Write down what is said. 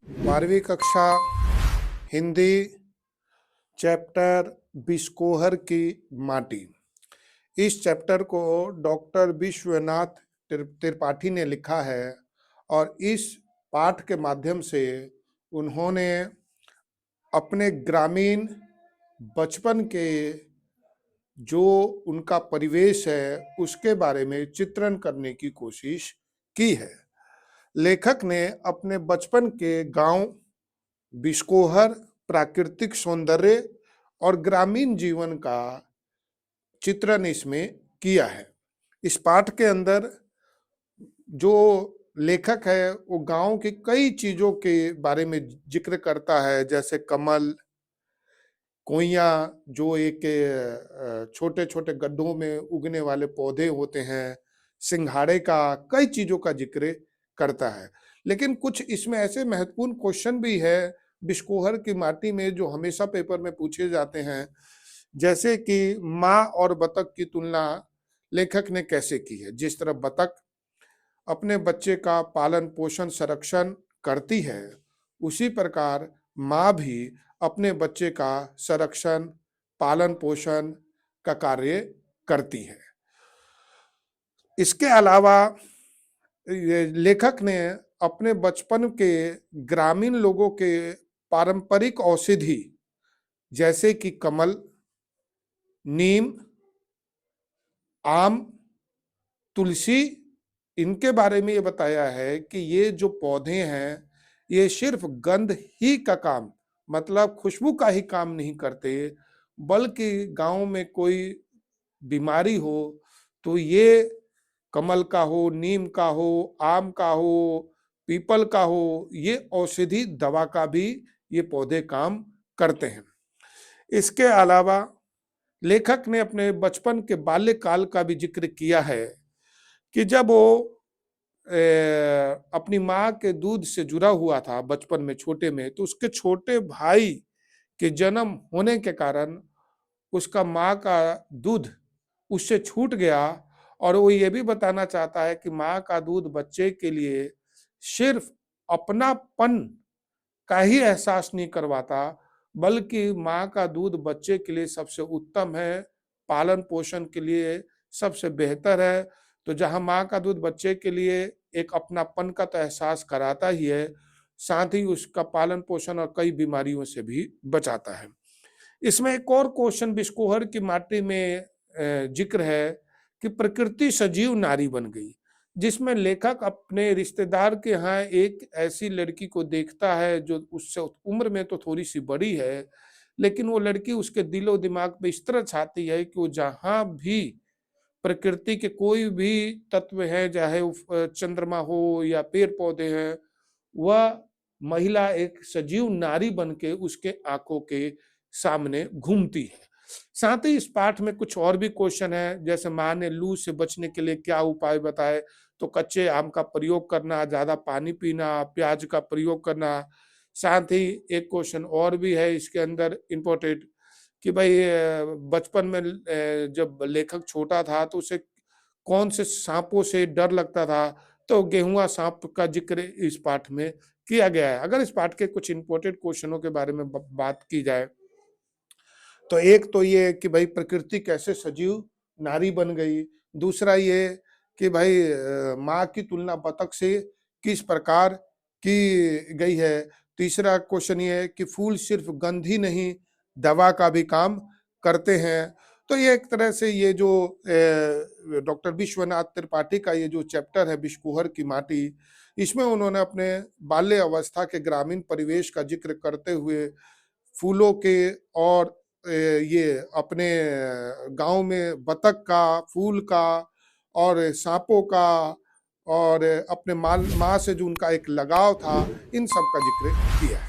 12वीं कक्षा हिंदी चैप्टर बिस्कोहर की माटी। इस चैप्टर को डॉक्टर विश्वनाथ त्रिपाठी ने लिखा है और इस पाठ के माध्यम से उन्होंने अपने ग्रामीण बचपन के जो उनका परिवेश है उसके बारे में चित्रण करने की कोशिश की है। लेखक ने अपने बचपन के गांव बिस्कोहर, प्राकृतिक सौंदर्य और ग्रामीण जीवन का चित्रण इसमें किया है। इस पाठ के अंदर जो लेखक है वो गांव की कई चीजों के बारे में जिक्र करता है, जैसे कमल, कोइया जो एक छोटे छोटे गड्ढों में उगने वाले पौधे होते हैं, सिंघाड़े का, कई चीजों का जिक्र करता है। लेकिन कुछ इसमें ऐसे महत्वपूर्ण क्वेश्चन भी है बिस्कोहर की माटी में जो हमेशा पेपर में पूछे जाते हैं, जैसे कि माँ और बतख की तुलना लेखक ने कैसे की है। जिस तरह बतख अपने बच्चे का पालन पोषण संरक्षण करती है, उसी प्रकार माँ भी अपने बच्चे का संरक्षण पालन पोषण का कार्य करती है। इसके अलावा लेखक ने अपने बचपन के ग्रामीण लोगों के पारंपरिक औषधि जैसे कि कमल, नीम, आम, तुलसी, इनके बारे में ये बताया है कि ये जो पौधे हैं ये सिर्फ गंध ही का काम, मतलब खुशबू का ही काम नहीं करते, बल्कि गांव में कोई बीमारी हो तो ये कमल का हो, नीम का हो, आम का हो, पीपल का हो, ये औषधि दवा का भी ये पौधे काम करते हैं। इसके अलावा लेखक ने अपने बचपन के बाल्यकाल का भी जिक्र किया है कि जब वो अपनी माँ के दूध से जुड़ा हुआ था बचपन में छोटे में, तो उसके छोटे भाई के जन्म होने के कारण उसका माँ का दूध उससे छूट गया और वो ये भी बताना चाहता है कि माँ का दूध बच्चे के लिए सिर्फ अपनापन का ही एहसास नहीं करवाता, बल्कि माँ का दूध बच्चे के लिए सबसे उत्तम है, पालन पोषण के लिए सबसे बेहतर है। तो जहाँ माँ का दूध बच्चे के लिए एक अपनापन का तो एहसास कराता ही है, साथ ही उसका पालन पोषण और कई बीमारियों से भी बचाता है। इसमें एक और क्वेश्चन बिस्कोहर की माटी में जिक्र है कि प्रकृति सजीव नारी बन गई, जिसमें लेखक अपने रिश्तेदार के यहाँ एक ऐसी लड़की को देखता है जो उससे उम्र में तो थोड़ी सी बड़ी है, लेकिन वो लड़की उसके दिलो दिमाग पे इस तरह छाती है कि वो जहाँ भी प्रकृति के कोई भी तत्व है, चाहे वो चंद्रमा हो या पेड़ पौधे हैं, वह महिला एक सजीव नारी बन के उसके आंखों के सामने घूमती है। साथ ही इस पाठ में कुछ और भी क्वेश्चन है, जैसे माँ ने लू से बचने के लिए क्या उपाय बताए, तो कच्चे आम का प्रयोग करना, ज्यादा पानी पीना, प्याज का प्रयोग करना। साथ ही एक क्वेश्चन और भी है इसके अंदर इम्पोर्टेंट कि भाई बचपन में जब लेखक छोटा था तो उसे कौन से सांपों से डर लगता था, तो गेहुआ सांप का जिक्र इस पाठ में किया गया है। अगर इस पाठ के कुछ इंपॉर्टेंट क्वेश्चनों के बारे में बात की जाए तो एक तो ये कि भाई प्रकृति कैसे सजीव नारी बन गई, दूसरा ये कि भाई माँ की तुलना बतख से किस प्रकार की गई है, तीसरा क्वेश्चन ये है कि फूल सिर्फ गंध ही नहीं दवा का भी काम करते हैं। तो ये एक तरह से ये जो डॉक्टर विश्वनाथ त्रिपाठी का ये जो चैप्टर है बिस्कोहर की माटी, इसमें उन्होंने अपने बाल्य अवस्था के ग्रामीण परिवेश का जिक्र करते हुए फूलों के और ये अपने गांव में बतख का, फूल का और सांपों का और अपने माँ से जो उनका एक लगाव था, इन सब का जिक्र किया है।